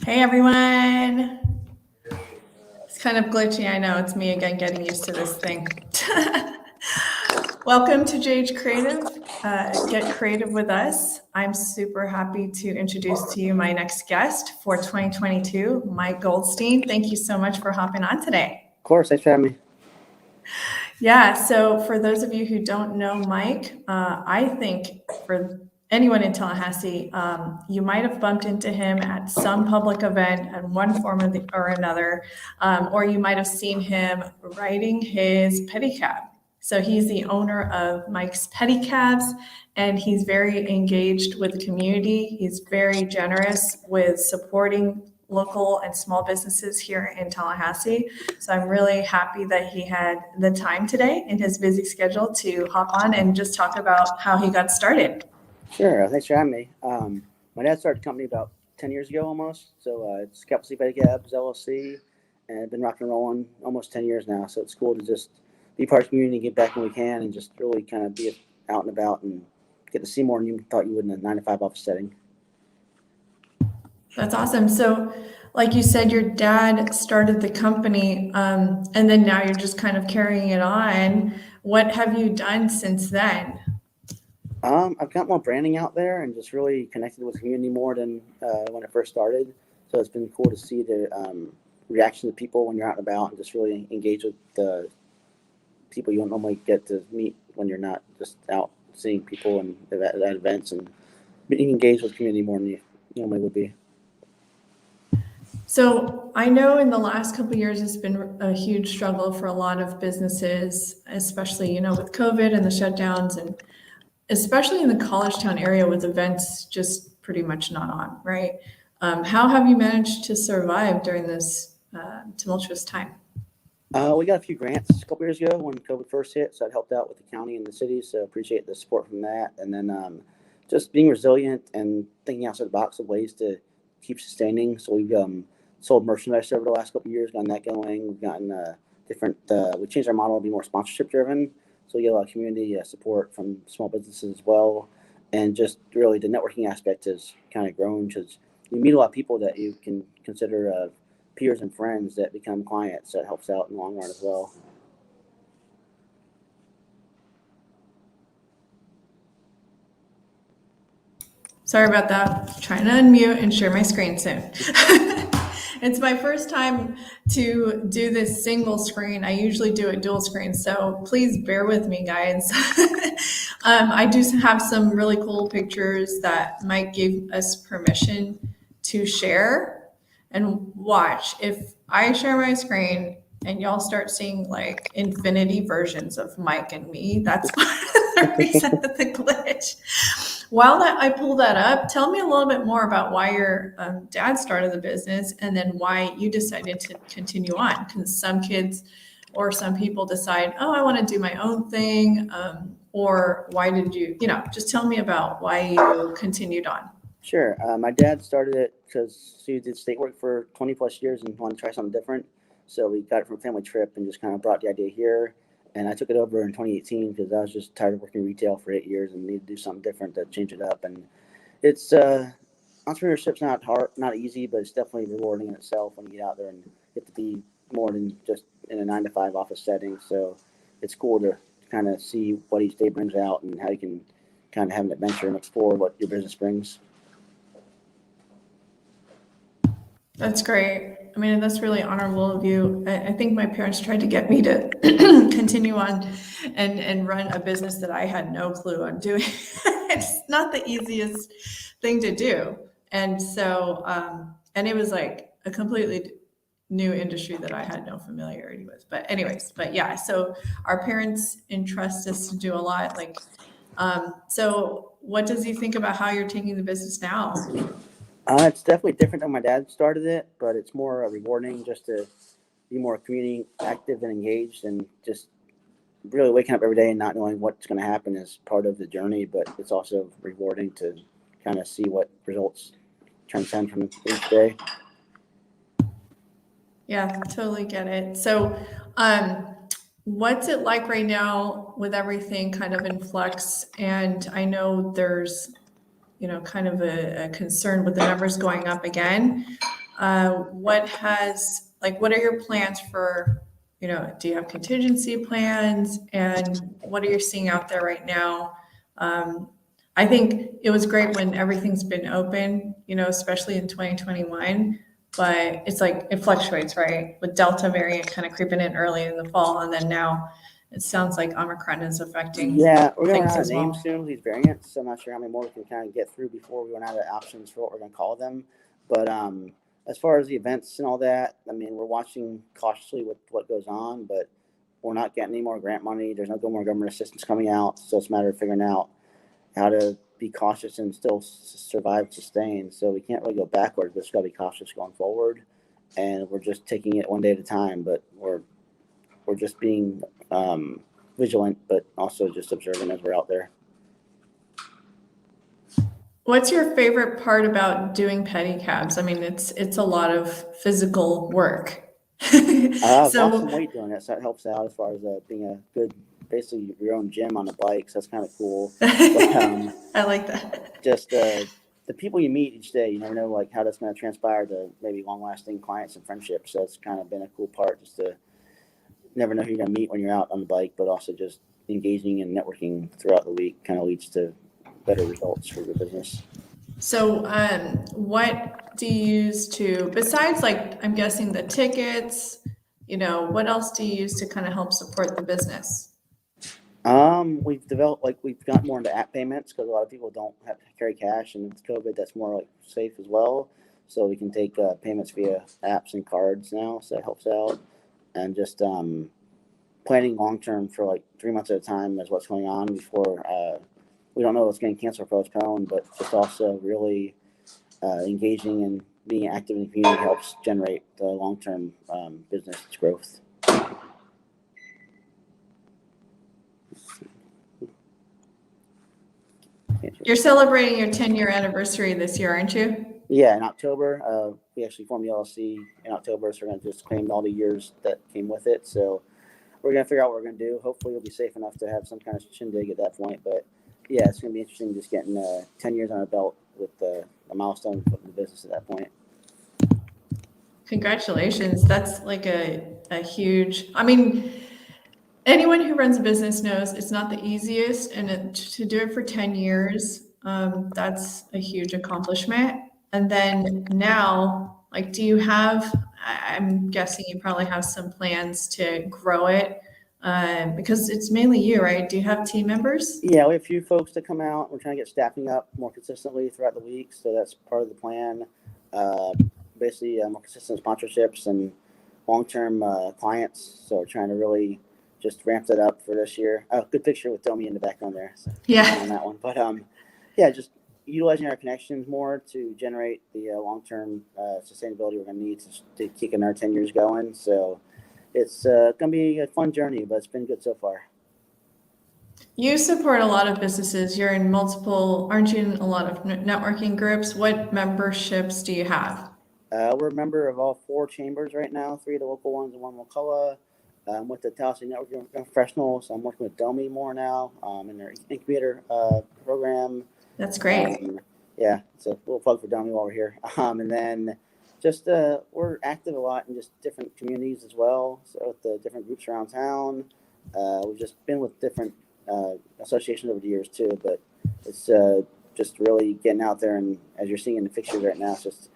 Hey everyone. It's kind of glitchy, I know. It's me again getting used to this thing. Welcome to JH Creative. Get creative with us. I'm super happy to introduce to you my next guest for 2022, Mike Goldstein. Thank you so much for hopping on today. Of course, thanks for having me. Yeah, so for those of you who don't know Mike, I think for anyone in Tallahassee, you might have bumped into him at some public event in one form or another, or you might have seen him riding his pedicab. So he's the owner of Mike's Pedicabs, and he's very engaged with the community. He's very generous with supporting local and small businesses here in Tallahassee. So I'm really happy that he had the time today in his busy schedule to hop on and just talk about how he got started. Sure, thanks for having me. My dad started a company about 10 years ago almost. So it's Capital City Pedicabs, LLC, and I've been rocking and rolling almost 10 years now. So it's cool to just be part of the community, get back when we can, and just really kind of be out and about and get to see more than you thought you would in a 9-to-5 office setting. That's awesome. So like you said, your dad started the company, and then now you're just kind of carrying it on. What have you done since then? I've got more branding out there and just really connected with the community more than when I first started. So it's been cool to see the reaction of people when you're out and about and just really engage with the people you don't normally get to meet when you're not just out seeing people and at events and being engaged with the community more than you normally would be. So I know in the last couple of years, it's been a huge struggle for a lot of businesses, especially, with COVID and the shutdowns, and especially in the college town area with events just pretty much not on, right? How have you managed to survive during this tumultuous time? We got a few grants a couple years ago when COVID first hit, so I helped out with the county and the city, so appreciate the support from that. And then just being resilient and thinking outside the box of ways to keep sustaining. So we've sold merchandise over the last couple of years, gotten that going. We've gotten we changed our model to be more sponsorship driven. So we get a lot of community support from small businesses as well. And just really the networking aspect has kind of grown because you meet a lot of people that you can consider peers and friends that become clients. So it helps out in the long run as well. Sorry about that. Trying to unmute and share my screen soon. It's my first time to do this single screen. I usually do it dual screen, so please bear with me, guys. I do have some really cool pictures that Mike gave us permission to share. And watch, if I share my screen and y'all start seeing like infinity versions of Mike and me, that's part of the reason of the glitch. While I pull that up, tell me a little bit more about why your dad started the business and then why you decided to continue on. Because some kids or some people decide, oh, I want to do my own thing. Or why did you, just tell me about why you continued on. Sure. My dad started it because he did state work for 20 plus years and wanted to try something different. So we got it from a family trip and just kind of brought the idea here. And I took it over in 2018 because I was just tired of working retail for 8 years and needed to do something different to change it up. And it's entrepreneurship's not hard, not easy, but it's definitely rewarding in itself when you get out there and get to be more than just in a 9-to-5 office setting. So it's cool to kind of see what each day brings out and how you can kind of have an adventure and explore what your business brings. That's great. I mean, that's really honorable of you. I think my parents tried to get me to continue on and run a business that I had no clue on doing. It's not the easiest thing to do. And so, and it was like a completely new industry that I had no familiarity with. But anyways, but yeah, so our parents entrust us to do a lot. Like, so what does he think about how you're taking the business now? It's definitely different than my dad started it, but it's more rewarding just to be more community active and engaged, and just really waking up every day and not knowing what's going to happen is part of the journey. But it's also rewarding to kind of see what results transcend from each day. Yeah, totally get it. So, what's it like right now with everything kind of in flux? And I know there's, you know, kind of a concern with the numbers going up again. What are your plans for, you know, do you have contingency plans, and what are you seeing out there right now? I think it was great when everything's been open, you know, especially in 2021, but it's like it fluctuates, right? With Delta variant kind of creeping in early in the fall, and then now it sounds like Omicron is affecting Yeah, we're going to things run out as of well. names soon with these variants, so I'm not sure how many more we can kind of get through before we run out of options for what we're going to call them. But as far as the events and all that, I mean, we're watching cautiously with what goes on, but we're not getting any more grant money. There's no more government assistance coming out, so it's a matter of figuring out how to be cautious and still survive, sustain. So we can't really go backwards, but just got to be cautious going forward. And we're just taking it one day at a time, but we're just being vigilant, but also just observing as we're out there. What's your favorite part about doing pedicabs? I mean, it's a lot of physical work. I've So lost some weight doing it, so that helps out as far as being a good, basically your own gym on a bike. So that's kind of cool. But, I like that. just the people you meet each day, you never know like how that's going to transpire to maybe long-lasting clients and friendships. So it's kind of been a cool part, just to never know who you're going to meet when you're out on the bike, but also just engaging and networking throughout the week kind of leads to better results for your business. So, what do you use to, besides like, I'm guessing the tickets, you know, what else do you use to kind of help support the business? We've developed, like, we've got more into app payments because a lot of people don't have to carry cash, and with COVID, that's more like safe as well. So we can take payments via apps and cards now, so that helps out. And just planning long term for like 3 months at a time is what's going on before we don't know what's getting canceled or postponed, but just also really engaging and being active in the community helps generate the long term business growth. You're celebrating your 10-year anniversary this year, aren't you? Yeah, in October, we actually formed the LLC in October, so we're going to just claim all the years that came with it. So we're going to figure out what we're going to do. Hopefully, we'll be safe enough to have some kind of shindig at that point. But yeah, it's going to be interesting just getting 10 years on our belt with a milestone for the business at that point. Congratulations. That's like a huge, I mean, anyone who runs a business knows it's not the easiest, and to do it for 10 years, that's a huge accomplishment. And then now, like, do you have, I'm guessing you probably have some plans to grow it, because it's mainly you, right? Do you have team members? Yeah, we have a few folks that come out. We're trying to get staffing up more consistently throughout the week, so that's part of the plan. Basically, more consistent sponsorships and long-term clients. So we're trying to really just ramp that up for this year. Oh, good picture with Domi in the background there. So Yeah. on that one, but yeah, just utilizing our connections more to generate the long-term sustainability we're going to need to keep our 10 years going. So it's going to be a fun journey, but it's been good so far. You support a lot of businesses. You're in multiple, aren't you in a lot of networking groups? What memberships do you have? We're a member of all 4 chambers right now, 3 of the local ones and 1 McCullough. With the Tallahassee Networking Professionals, I'm working with Domi more now in their incubator program. That's great. Yeah, it's a little plug for Domi while we're here. And then just we're active a lot in just different communities as well. So with the different groups around town, we've just been with different associations over the years too. But it's just really getting out there, and as you're seeing in the pictures right now, it's just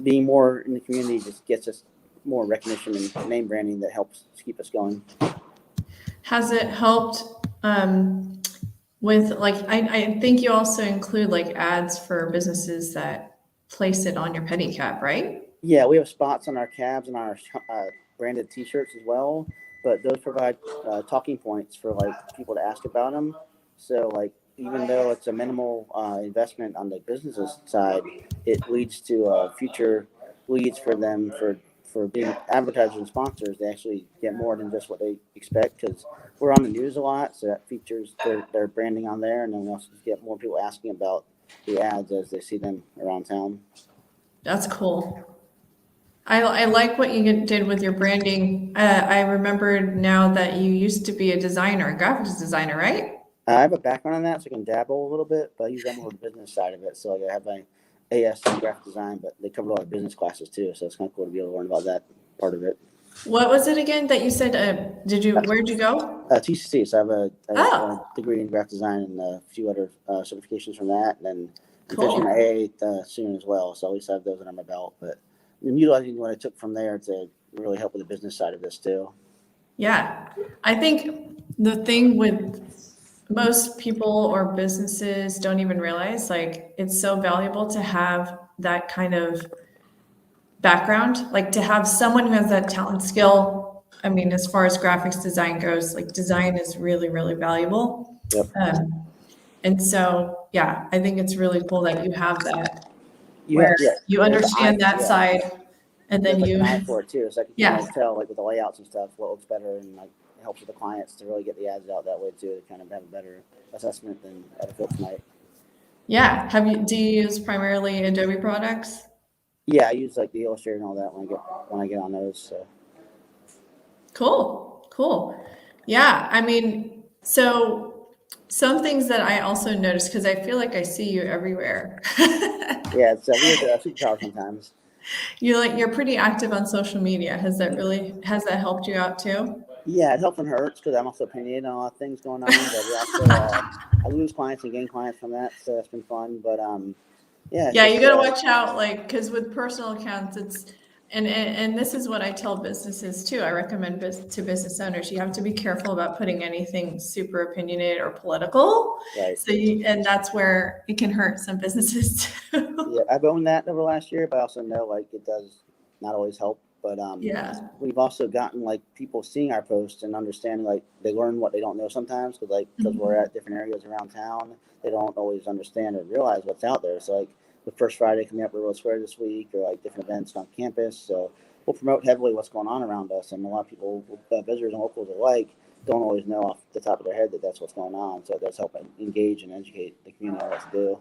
being more in the community just gets us more recognition and name branding that helps keep us going. Has it helped with, like, I think you also include like ads for businesses that place it on your pedicab, right? Yeah, we have spots on our cabs and our branded T-shirts as well, but those provide talking points for like people to ask about them. So like even though it's a minimal investment on the business side, it leads to future leads for them for being advertisers and sponsors. They actually get more than just what they expect because we're on the news a lot, so that features their branding on there, and then we also get more people asking about the ads as they see them around town. That's cool. I like what you did with your branding. I remembered now that you used to be a designer, a graphics designer, right? I have a background in that, so I can dabble a little bit, but I use that more the business side of it. So like I have my AS in graphic design, but they cover a lot of business classes too, so it's kind of cool to be able to learn about that part of it. What was it again that you said? Where'd you go? TCC, so I have a Oh, degree in graphic design and a few other certifications from that, and then I'm finishing cool. my AA soon as well. So at least I have those under my belt. But I'm utilizing what I took from there to really help with the business side of this too. Yeah. I think the thing with most people or businesses don't even realize, like, it's so valuable to have that kind of background, like to have someone who has that talent skill. I mean, as far as graphics design goes, like design is really, really valuable. Yep. And so, yeah, I think it's really cool that you have that You have, where yeah, you there's an eye, understand that yeah. side and then There's like you, an eye for it too, so I can yeah, kind of tell like with the layouts and stuff what looks better, and like it helps with the clients to really get the ads out that way too, to kind of have a better assessment than other folks might. yeah. Do you use primarily Adobe products? Yeah, I use like the Illustrator and all that when I get on those. So Cool, cool. Yeah, I mean, so some things that I also noticed, because I feel like I see you everywhere. yeah, it's weird superpower sometimes. You're pretty active on social media. Has that helped you out too? Yeah, it helps and hurts because I'm also opinionated on a lot of things going on, but it also I lose clients and gain clients from that, so that's been fun. But yeah, it's Yeah, you just got to watch out, like, because with personal accounts, and this is what I tell businesses too. I recommend to business owners, you have to be careful about putting anything super opinionated or political. right. And that's where it can hurt some businesses too. Yeah, I've owned that over the last year, but I also know like it does not always help. But Yeah. we've also gotten like people seeing our posts and understanding like they learn what they don't know sometimes because we're at different areas around town, they don't always understand or realize what's out there. So like the first Friday coming up at Road Square this week, or like different events on campus. So we'll promote heavily what's going on around us, and a lot of people, visitors and locals alike, don't always know off the top of their head that that's what's going on. So it does help engage and educate the community on what to do.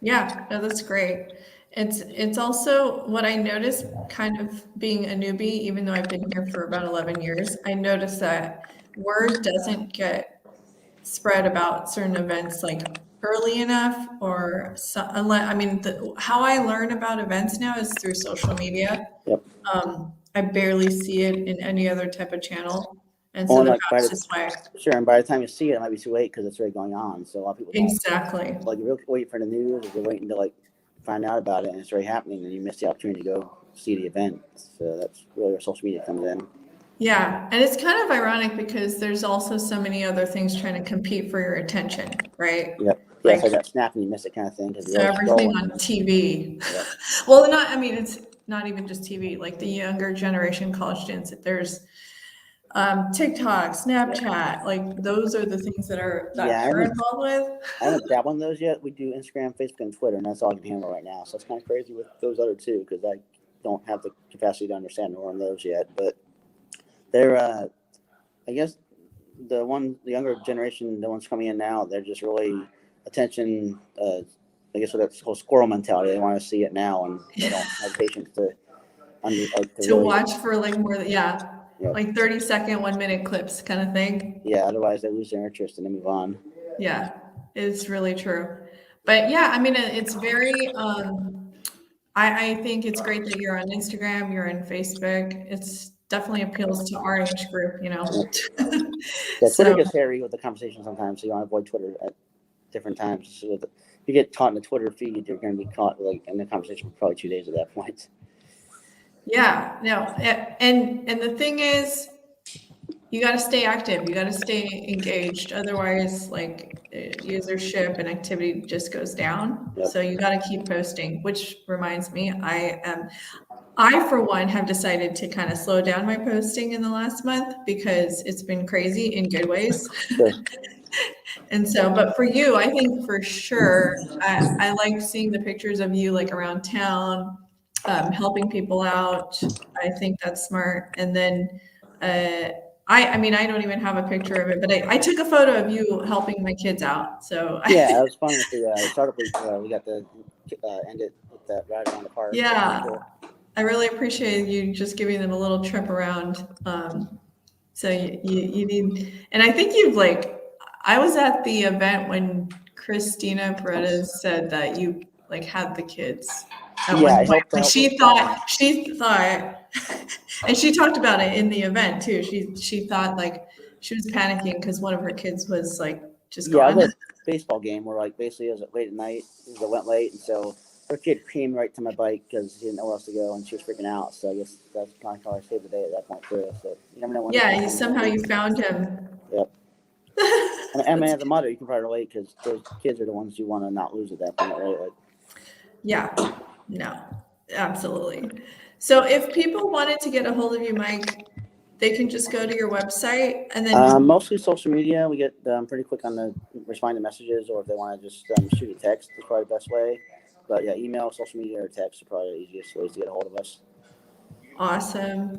Yeah, no, that's great. It's also what I noticed kind of being a newbie, even though I've been here for about 11 years, I noticed that word doesn't get spread about certain events like early enough or unless, I mean, how I learn about events now is through social media. Yep. I barely see it in any other type of channel. And so Well, like that's just why. sure, and by the time you see it, it might be too late because it's already going on. So a lot of people don't Exactly. like you're waiting for the news, or you're waiting to like find out about it, and it's already happening, and you miss the opportunity to go see the event. So that's really where social media comes in. Yeah, and it's kind of ironic because there's also so many other things trying to compete for your attention, right? Yep. Yeah, Like, it's like that snap and you miss it kind of thing. so everything on TV. Yep. Well, I mean, it's not even just TV, like the younger generation college students, there's TikTok, Snapchat, like those are the things that we're involved with. I haven't dabbled in those yet. We do Instagram, Facebook, and Twitter, and that's all I can handle right now. So it's kind of crazy with those other two because I don't have the capacity to understand or learn those yet. But they're, I guess, the younger generation, the ones coming in now, they're just really attention. I guess that's whole squirrel mentality. They want to see it now, and they don't have patience to to watch for like more than, like 30-second, 1-minute clips kind of thing. Yeah, otherwise they lose their interest and they move on. Yeah, it's really true. But yeah, I mean, it's very, I think it's great that you're on Instagram, you're on Facebook. It's definitely appeals to our age group, you know. Yeah, Twitter gets hairy with the conversation sometimes, so you want to avoid Twitter at different times. So if you get caught in the Twitter feed, you're going to be caught like in the conversation for probably 2 days at that point. Yeah, no, and the thing is, you got to stay active. You got to stay engaged. Otherwise, like usership and activity just goes down. Yep. So you got to keep posting. Which reminds me, I, for one, have decided to kind of slow down my posting in the last month because it's been crazy in good ways. Sure. And so, but for you, I think for sure, I like seeing the pictures of you like around town, helping people out. I think that's smart. And then, I mean, I don't even have a picture of it, but I took a photo of you helping my kids out. So Yeah, it was fun with the startup week. We got to end it with that ride around the park. yeah, Cool. I really appreciate you just giving them a little trip around. So you need, and I think you've like, I was at the event when Christina Paredes said that you like had the kids at Yeah, I one point. helped Like out she with, thought, and she talked about it in the event too. She thought like she was panicking because one of her kids was like just yeah, I gone. was at a baseball game where like basically it was late at night. It went late, and so her kid came right to my bike because she didn't know where else to go, and she was freaking out. So I guess that's kind of how I saved the day at that point too. So you never know when. Yeah, somehow you found him. Yep. And I mean, as a mother, you can probably relate because those kids are the ones you want to not lose at that point, right? Like, Yeah, no, absolutely. So if people wanted to get a hold of you, Mike, they can just go to your website and then, mostly social media. We get pretty quick on the responding to messages, or if they want to just shoot a text, is probably the best way. But yeah, email, social media, or text are probably the easiest ways to get a hold of us. awesome.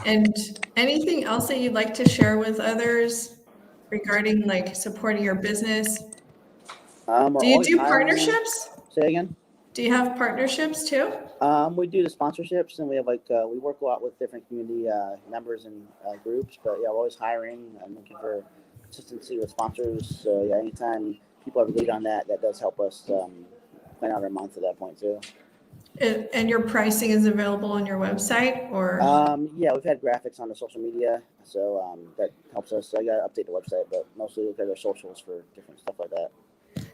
And anything else that you'd like to share with others regarding like supporting your business? We're Do you always do hiring. partnerships? Say again. Do you have partnerships too? We do the sponsorships, and we have we work a lot with different community members and groups. But yeah, we're always hiring. I'm looking for consistency with sponsors. So yeah, anytime people have a lead on that, that does help us plan out our month at that point too. And your pricing is available on your website or? Yeah, we've had graphics on the social media, so that helps us. So I got to update the website, but mostly look at our socials for different stuff like that.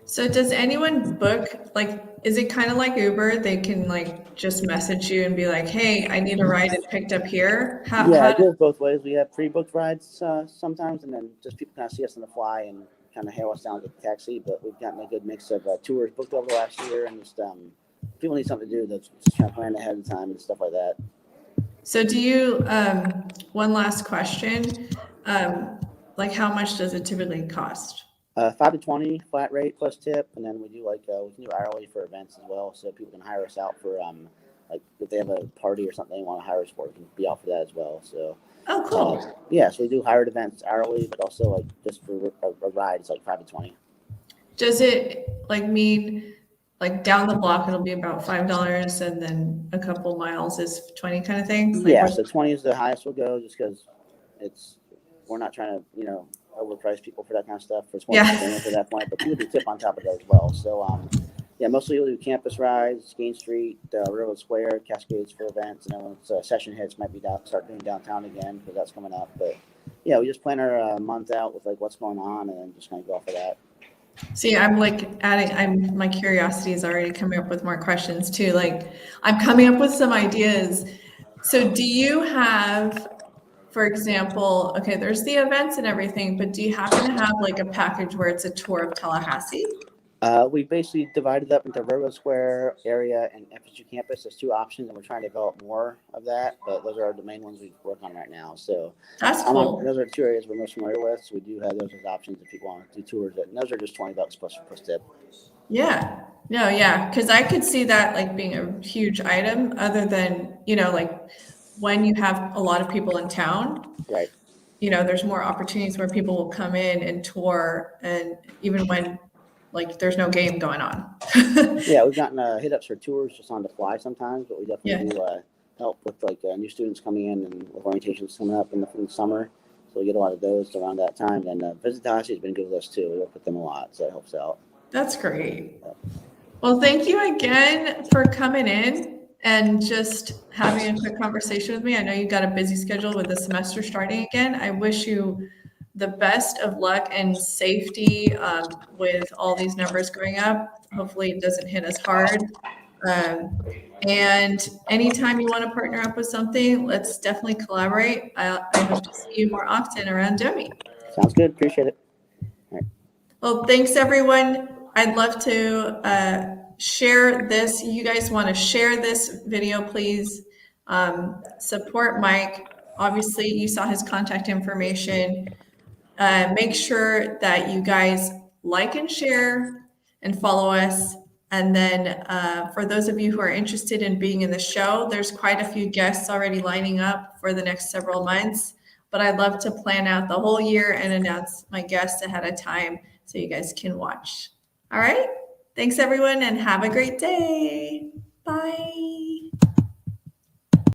So does anyone book, like, is it kind of like Uber? They can like just message you and be like, hey, I need a ride and picked up here. Yeah, it goes both ways. We have pre-booked rides sometimes, and then just people kind of see us on the fly and kind of hail us down to the taxi. But we've gotten a good mix of tours booked over the last year, and just people need something to do that's just kind of planned ahead of time and stuff like that. So do you, one last question, like how much does it typically cost? 5 to 20 flat rate plus tip, and then we do we can do hourly for events as well, so people can hire us out for like if they have a party or something they want to hire us for, we can be out for that as well. So Oh, cool. yeah, so we do hired events hourly, but also like just for a ride, it's like 5 to 20. Does it like mean like down the block, it'll be about $5 and then a couple miles is 20 kind of thing? Like Yeah, so 20 is the highest we'll go, just because we're not trying to overprice people for that kind of stuff. For Yeah. At that point, but people do tip on top of that as well. So yeah, mostly we'll do campus rides, Gain Street, Railroad Square, Cascades for events, and then when session hits, might be start doing downtown again because that's coming up. But yeah, we just plan our month out with like what's going on, and then just kind of go off of that. See, I'm like my curiosity is already coming up with more questions too. Like I'm coming up with some ideas. So do you have, for example, okay, there's the events and everything, but do you happen to have like a package where it's a tour of Tallahassee? We basically divided up into Railroad Square area and FSU campus. There's 2 options, and we're trying to develop more of that. But those are the main ones we work on right now. So That's cool. those are 2 areas we're most familiar with. So we do have those as options if people want to do tours. And those are just $20 plus tip. Yeah. No, yeah. Because I could see that like being a huge item other than, like when you have a lot of people in town, Right. There's more opportunities where people will come in and tour, and even when like there's no game going on. Yeah, we've gotten hit ups for tours just on the fly sometimes, but we definitely do help with new students coming in and with orientations coming up in the summer. So we get a lot of those around that time. And Visit Tallahassee has been good with us too. We work with them a lot, so it helps out. That's great. Well, thank you again for coming in and just having a quick conversation with me. I know you got a busy schedule with the semester starting again. I wish you the best of luck and safety with all these numbers going up. Hopefully it doesn't hit us hard. And anytime you want to partner up with something, let's definitely collaborate. I hope to see you more often around Domi. Sounds good. Appreciate it. Well, thanks everyone. I'd love to share this. You guys want to share this video, please. Support Mike. Obviously, you saw his contact information. Make sure that you guys like and share and follow us. And then for those of you who are interested in being in the show, there's quite a few guests already lining up for the next several months. But I'd love to plan out the whole year and announce my guests ahead of time so you guys can watch. All right. Thanks, everyone, and have a great day. Bye.